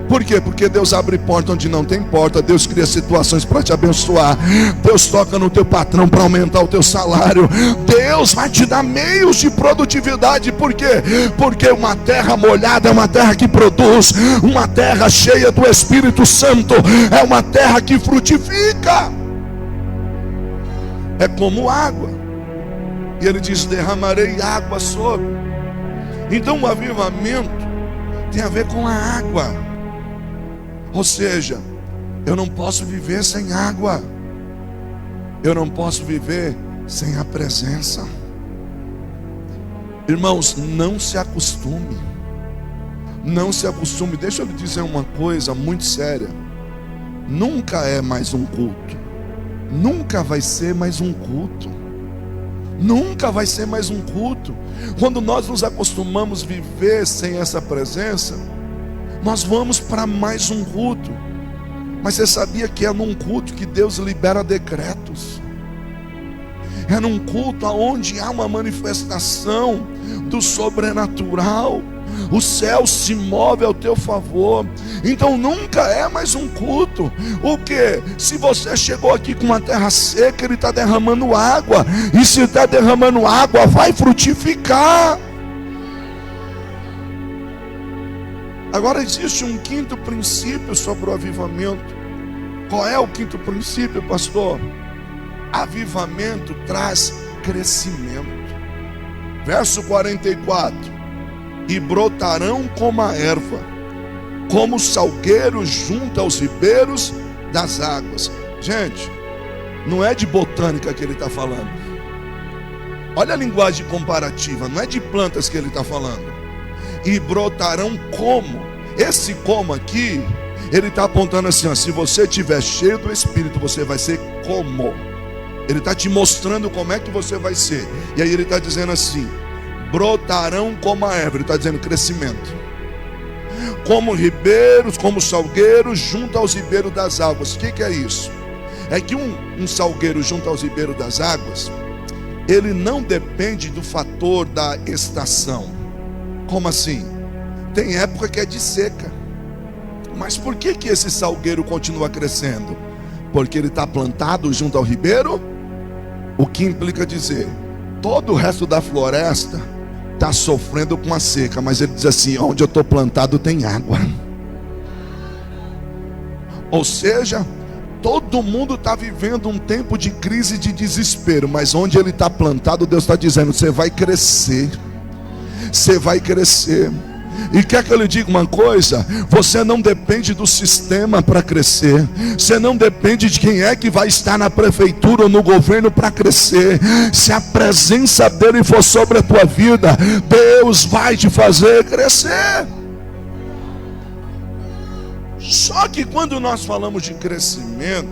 Por quê? Porque Deus abre porta onde não tem porta. Deus cria situações para te abençoar. Deus toca no teu patrão para aumentar o teu salário. Deus vai te dar meios de produtividade. Por quê? Porque uma terra molhada é uma terra que produz. Uma terra cheia do Espírito Santo é uma terra que frutifica. É como água. E ele diz: derramarei água sobre. Então o avivamento tem a ver com a água. Ou seja, eu não posso viver sem água. Eu não posso viver sem a presença. Irmãos, não se acostume. Não se acostume. Deixa eu lhe dizer uma coisa muito séria. Nunca é mais um culto. Nunca vai ser mais um culto. Nunca vai ser mais um culto. Quando nós nos acostumamos a viver sem essa presença, nós vamos para mais um culto. Mas você sabia que é num culto que Deus libera decretos? É num culto onde há uma manifestação do sobrenatural. O céu se move ao teu favor. Então nunca é mais um culto. O que? Se você chegou aqui com uma terra seca, ele está derramando água. E se está derramando água, vai frutificar. Agora existe um quinto princípio sobre o avivamento. Qual é o quinto princípio, pastor? Avivamento traz crescimento. Verso 44: e brotarão como a erva, como salgueiros junto aos ribeiros das águas. Gente, não é de botânica que ele está falando. Olha a linguagem comparativa, não é de plantas que ele está falando. E brotarão como. Esse como aqui, ele está apontando assim, ó, se você estiver cheio do Espírito, você vai ser como. Ele está te mostrando como é que você vai ser. E aí ele está dizendo assim: brotarão como a erva. Ele está dizendo crescimento. Como ribeiros, como salgueiros junto aos ribeiros das águas. O que é isso? É que um salgueiro junto aos ribeiros das águas, ele não depende do fator da estação. Como assim? Tem época que é de seca. Mas por que esse salgueiro continua crescendo? Porque ele está plantado junto ao ribeiro. O que implica dizer, todo o resto da floresta está sofrendo com a seca, mas ele diz assim: onde eu estou plantado tem água. Ou seja, todo mundo está vivendo um tempo de crise e de desespero, mas onde ele está plantado, Deus está dizendo: você vai crescer. Você vai crescer. E quer que eu lhe diga uma coisa? Você não depende do sistema para crescer. Você não depende de quem é que vai estar na prefeitura ou no governo para crescer. Se a presença dele for sobre a tua vida, Deus vai te fazer crescer. Só que quando nós falamos de crescimento,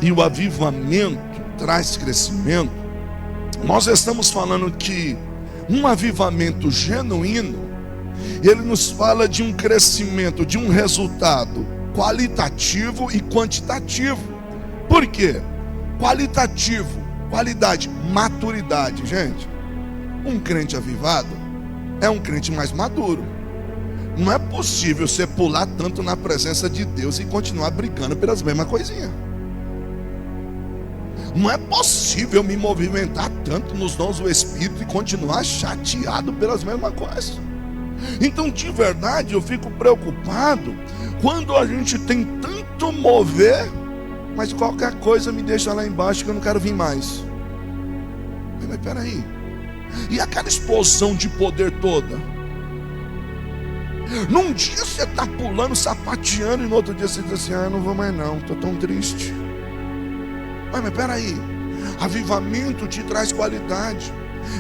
e o avivamento traz crescimento, nós estamos falando que um avivamento genuíno, ele nos fala de um crescimento, de um resultado qualitativo e quantitativo. Por quê? Qualitativo, qualidade, maturidade. Gente, um crente avivado é um crente mais maduro. Não é possível você pular tanto na presença de Deus e continuar brigando pelas mesmas coisinhas. Não é possível me movimentar tanto nos dons do Espírito e continuar chateado pelas mesmas coisas. Então, de verdade, eu fico preocupado quando a gente tem tanto mover, mas qualquer coisa me deixa lá embaixo que eu não quero vir mais. Mas peraí, e aquela explosão de poder toda? Num dia você está pulando, sapateando, e no outro dia você diz assim: não vou mais não, estou tão triste. Mas peraí, avivamento te traz qualidade.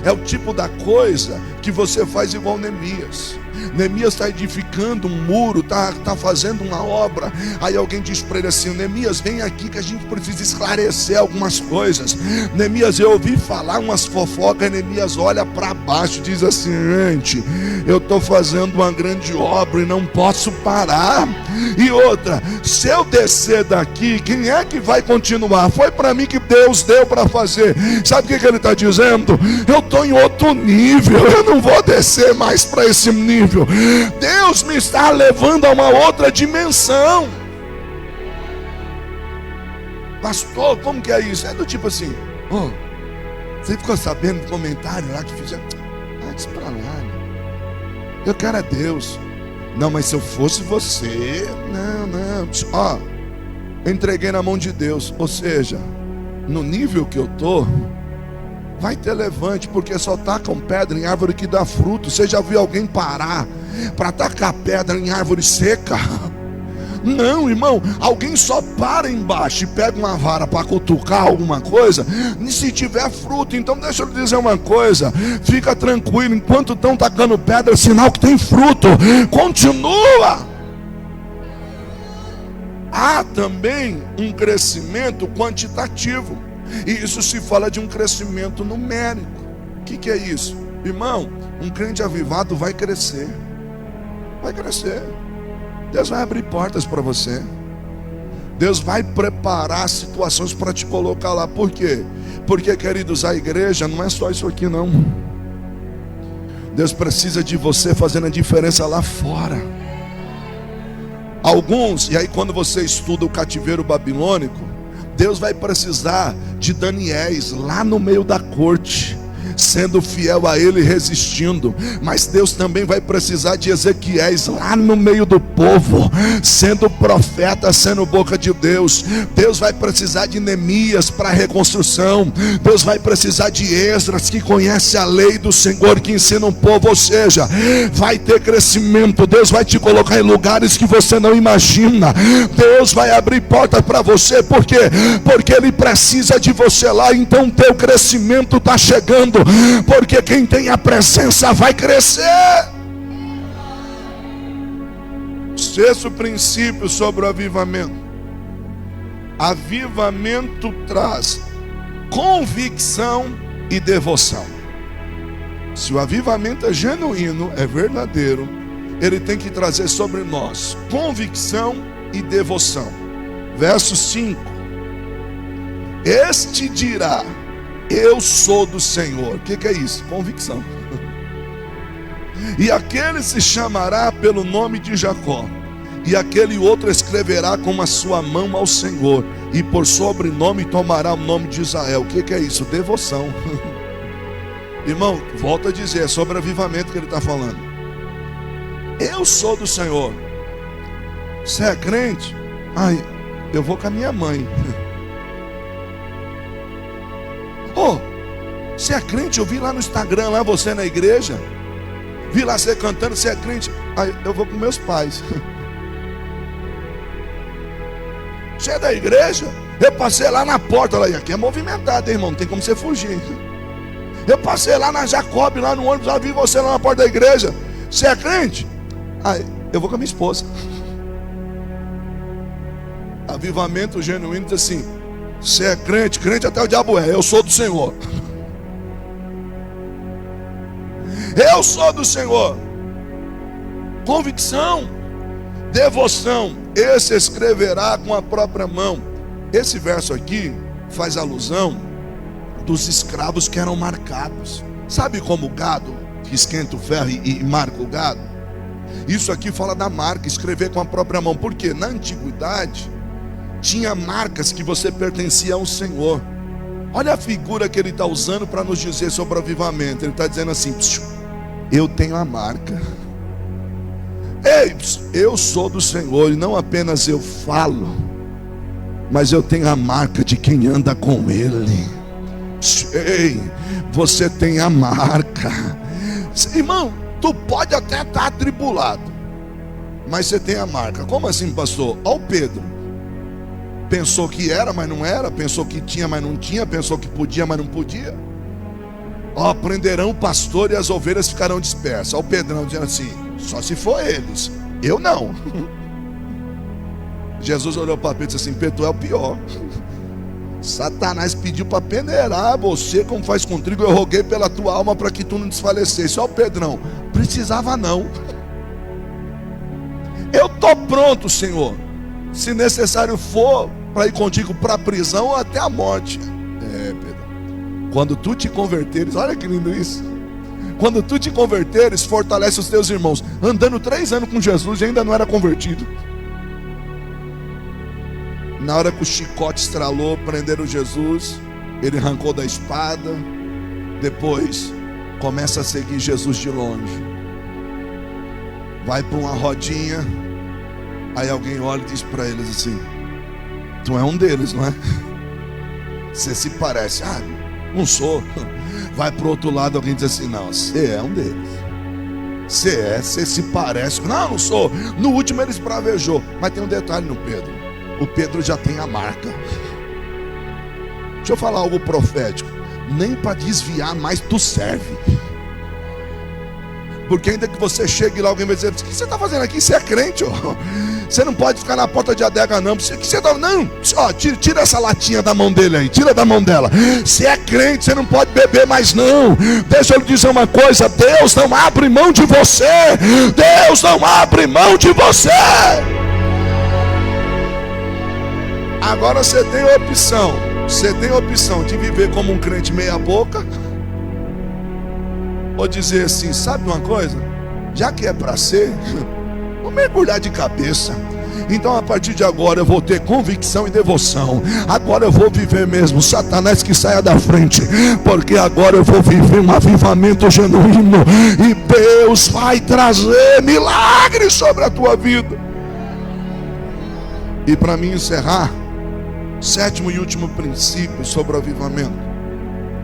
É o tipo da coisa que você faz igual Neemias. Neemias está edificando um muro, está fazendo uma obra. Aí alguém diz para ele assim: Neemias, vem aqui que a gente precisa esclarecer algumas coisas. Neemias, eu ouvi falar umas fofocas. Neemias olha para baixo e diz assim: gente, eu estou fazendo uma grande obra e não posso parar. E outra, se eu descer daqui, quem é que vai continuar? Foi para mim que Deus deu para fazer. Sabe o que ele está dizendo? Eu estou em outro nível, eu não vou descer mais para esse nível. Deus me está levando a uma outra dimensão. Pastor, como que é isso? É do tipo assim: oh, você ficou sabendo do comentário lá que fizeram? Diz pra lá, né? Eu quero é Deus. Não, mas se eu fosse você, não. Ó, entreguei na mão de Deus. Ou seja, no nível que eu tô, vai ter levante, porque só tacam pedra em árvore que dá fruto. Você já viu alguém parar para tacar pedra em árvore seca? Não, irmão, alguém só para embaixo e pega uma vara para cutucar alguma coisa, e se tiver fruto. Então deixa eu lhe dizer uma coisa, fica tranquilo, enquanto estão tacando pedra, sinal que tem fruto. Continua. Há também um crescimento quantitativo, e isso se fala de um crescimento numérico. O que é isso? Irmão, um crente avivado vai crescer. Vai crescer. Deus vai abrir portas para você. Deus vai preparar situações para te colocar lá. Por quê? Porque, queridos, a igreja não é só isso aqui não. Deus precisa de você fazendo a diferença lá fora. Alguns, e aí quando você estuda o cativeiro babilônico, Deus vai precisar de Daniéis lá no meio da corte, sendo fiel a ele, resistindo. Mas Deus também vai precisar de Ezequiéis lá no meio do povo, sendo profeta, sendo boca de Deus. Deus vai precisar de Neemias para a reconstrução. Deus vai precisar de Esdras, que conhece a lei do Senhor, que ensina um povo. Ou seja, vai ter crescimento. Deus vai te colocar em lugares que você não imagina. Deus vai abrir portas para você. Por quê? Porque Ele precisa de você lá. Então teu crescimento está chegando, porque quem tem a presença vai crescer. Sexto princípio sobre o avivamento: avivamento traz convicção e devoção. Se o avivamento é genuíno, é verdadeiro, ele tem que trazer sobre nós convicção e devoção. Verso 5: este dirá: eu sou do Senhor. O que é isso? Convicção. E aquele se chamará pelo nome de Jacó, e aquele outro escreverá com a sua mão ao Senhor, e por sobrenome tomará o nome de Israel. O que é isso? Devoção. Irmão, volto a dizer, é sobre avivamento que ele está falando. Eu sou do Senhor. Você é crente? Ai, eu vou com a minha mãe. Oh, você é crente? Eu vi lá no Instagram, lá você na igreja. Vi lá você cantando, você é crente? Aí eu vou com meus pais. Você é da igreja? Eu passei lá na porta, lá, e aqui é movimentado, hein, irmão, não tem como você fugir. Eu passei lá na Jacob, lá no ônibus, lá vi você lá na porta da igreja. Você é crente? Aí eu vou com a minha esposa. Avivamento genuíno diz assim: você é crente? Crente até o diabo é. Eu sou do Senhor. Eu sou do Senhor. Convicção, devoção. Esse escreverá com a própria mão. Esse verso aqui faz alusão dos escravos que eram marcados. Sabe como o gado que esquenta o ferro e marca o gado? Isso aqui fala da marca, escrever com a própria mão. Porque na antiguidade tinha marcas que você pertencia ao Senhor. Olha a figura que ele está usando para nos dizer sobre o avivamento. Ele está dizendo assim: eu tenho a marca. Ei, eu sou do Senhor, e não apenas eu falo, mas eu tenho a marca de quem anda com Ele. Ei, você tem a marca. Irmão, tu pode até estar atribulado, mas você tem a marca. Como assim, pastor? Olha o Pedro. Pensou que era, mas não era. Pensou que tinha, mas não tinha. Pensou que podia, mas não podia. Ó, prenderão o pastor e as ovelhas ficarão dispersas. Ó, o Pedrão dizendo assim: Só se for eles. Eu não. Jesus olhou para Pedro e disse assim: Pedro, tu é o pior. Satanás pediu para peneirar você como faz com trigo. Eu roguei pela tua alma para que tu não desfalecesse. Ó, Pedrão, precisava não. Eu estou pronto, Senhor, se necessário for, para ir contigo para a prisão ou até a morte. Pedro, quando tu te converteres, olha que lindo isso. Quando tu te converteres, fortalece os teus irmãos. Andando 3 anos com Jesus e ainda não era convertido. Na hora que o chicote estralou, prenderam Jesus, ele arrancou da espada. Depois começa a seguir Jesus de longe. Vai para uma rodinha. Aí alguém olha e diz para eles assim: tu é um deles, não é? Você se parece. Ah, não sou. Vai para o outro lado, alguém diz assim: não, você é um deles. Você se parece. Não, não sou. No último ele esbravejou. Mas tem um detalhe no Pedro. O Pedro já tem a marca. Deixa eu falar algo profético. Nem para desviar mais tu serve. Porque ainda que você chegue lá, alguém vai dizer: o que você está fazendo aqui? Você é crente, ó. Você não pode ficar na porta de adega não. Não, ó, tira essa latinha da mão dele aí. Tira da mão dela. Você é crente, você não pode beber mais não. Deixa eu lhe dizer uma coisa: Deus não abre mão de você. Deus não abre mão de você. Agora você tem a opção. Você tem a opção de viver como um crente meia boca, ou dizer assim: sabe uma coisa? Já que é para ser, vou mergulhar de cabeça. Então a partir de agora eu vou ter convicção e devoção. Agora eu vou viver mesmo. Satanás que saia da frente. Porque agora eu vou viver um avivamento genuíno. E Deus vai trazer milagres sobre a tua vida. E para mim encerrar, 7º e último princípio sobre o avivamento.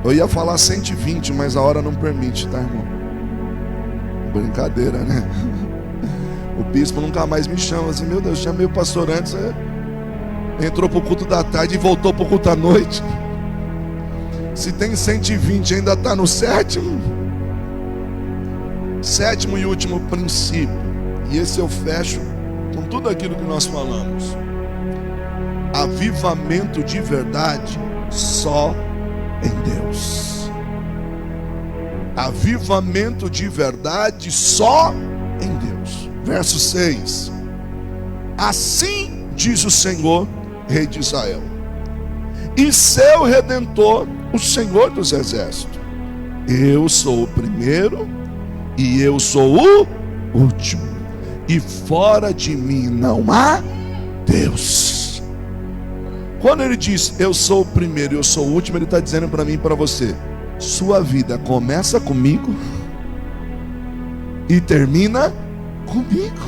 Eu ia falar 120, mas a hora não permite, tá, irmão? Brincadeira, né? O bispo nunca mais me chama assim: meu Deus, chamei o pastor antes, entrou pro culto da tarde e voltou pro culto da noite. Se tem 120, ainda está no 7º. 7º e último princípio. E esse eu fecho com tudo aquilo que nós falamos. Avivamento de verdade só em Deus. Avivamento de verdade só em Deus. Verso 6: assim diz o Senhor, Rei de Israel, e seu Redentor, o Senhor dos Exércitos: eu sou o primeiro e eu sou o último, e fora de mim não há Deus. Quando ele diz eu sou o primeiro e eu sou o último, ele está dizendo para mim e para você: sua vida começa comigo e termina comigo.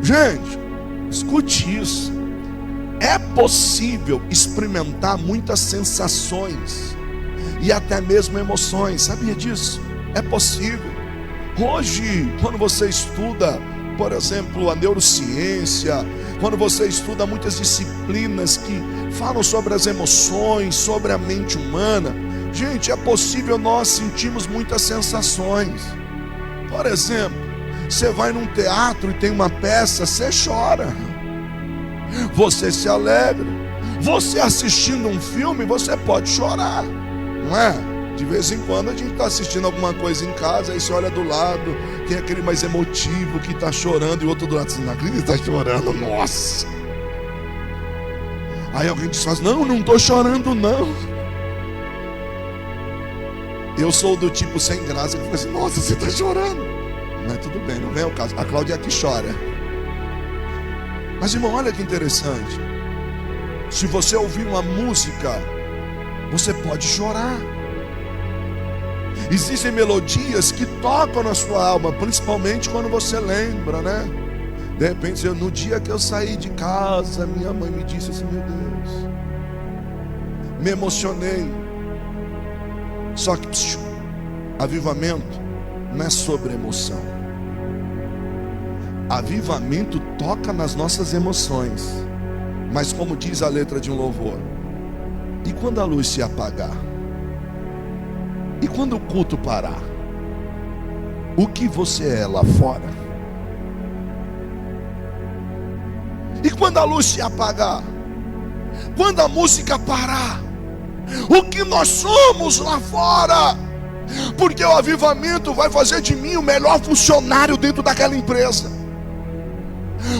Gente, escute isso. É possível experimentar muitas sensações e até mesmo emoções. Sabia disso? É possível. Hoje, quando você estuda, por exemplo, a neurociência, quando você estuda muitas disciplinas que falam sobre as emoções, sobre a mente humana, gente, é possível nós sentirmos muitas sensações. Por exemplo, você vai num teatro e tem uma peça, você chora, você se alegra. Você assistindo um filme, você pode chorar, não é? De vez em quando a gente está assistindo alguma coisa em casa, aí você olha do lado, tem aquele mais emotivo que está chorando, e o outro do lado assim: não acredito que está chorando, nossa. Aí alguém diz assim: não estou chorando não. Eu sou do tipo sem graça que fica assim: nossa, você está chorando. Mas tudo bem, não vem o caso. A Cláudia aqui chora. Mas irmão, olha que interessante. Se você ouvir uma música, você pode chorar. Existem melodias que tocam na sua alma, principalmente quando você lembra, né? De repente, no dia que eu saí de casa, minha mãe me disse assim: meu Deus, me emocionei. Só que avivamento não é sobre emoção. Avivamento toca nas nossas emoções. Mas como diz a letra de um louvor: e quando a luz se apagar? E quando o culto parar? o que você é lá fora. E quando a luz se apagar, quando a música parar, o que nós somos lá fora? Porque o avivamento vai fazer de mim o melhor funcionário dentro daquela empresa.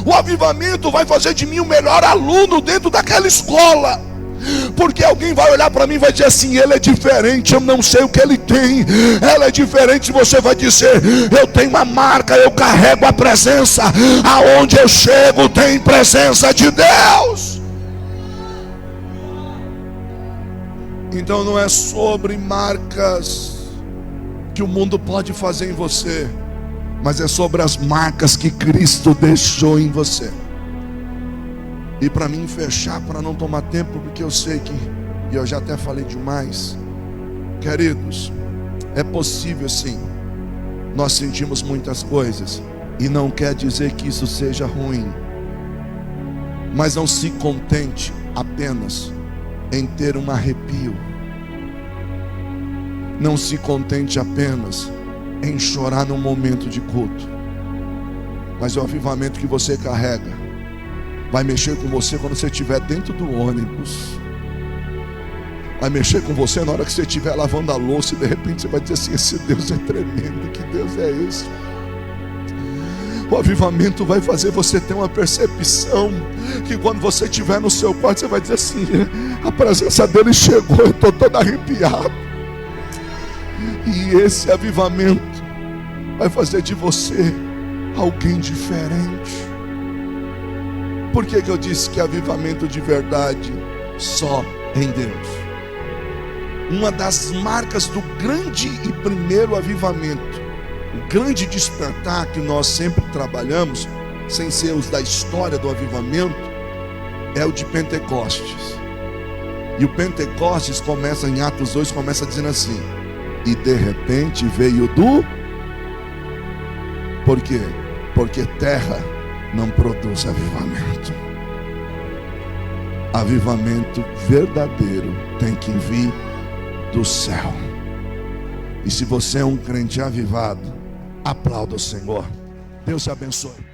O avivamento vai fazer de mim o melhor aluno dentro daquela escola. Porque alguém vai olhar para mim e vai dizer assim: ele é diferente, eu não sei o que ele tem. Ela é diferente, você vai dizer: eu tenho uma marca, eu carrego a presença. Aonde eu chego tem presença de Deus. Então não é sobre marcas que o mundo pode fazer em você, mas é sobre as marcas que Cristo deixou em você. E para mim fechar, para não tomar tempo, porque eu sei que, e eu já até falei demais, queridos, é possível sim, nós sentimos muitas coisas, e não quer dizer que isso seja ruim, mas não se contente apenas em ter um arrepio, não se contente apenas em chorar num momento de culto, mas o avivamento que você carrega vai mexer com você quando você estiver dentro do ônibus, vai mexer com você na hora que você estiver lavando a louça, e de repente você vai dizer assim: esse Deus é tremendo, que Deus é esse? O avivamento vai fazer você ter uma percepção, que quando você estiver no seu quarto, você vai dizer assim: a presença dele chegou, eu estou todo arrepiado. E esse avivamento vai fazer de você alguém diferente. Por que eu disse que avivamento de verdade só em Deus? Uma das marcas do grande e primeiro avivamento, o grande despertar que nós sempre trabalhamos, sem ser os da história do avivamento, é o de Pentecostes. E o Pentecostes começa em Atos 2, começa dizendo assim: e de repente veio do... Por quê? Porque terra não produz avivamento. Avivamento verdadeiro tem que vir do céu. E se você é um crente avivado, aplauda o Senhor. Deus te abençoe.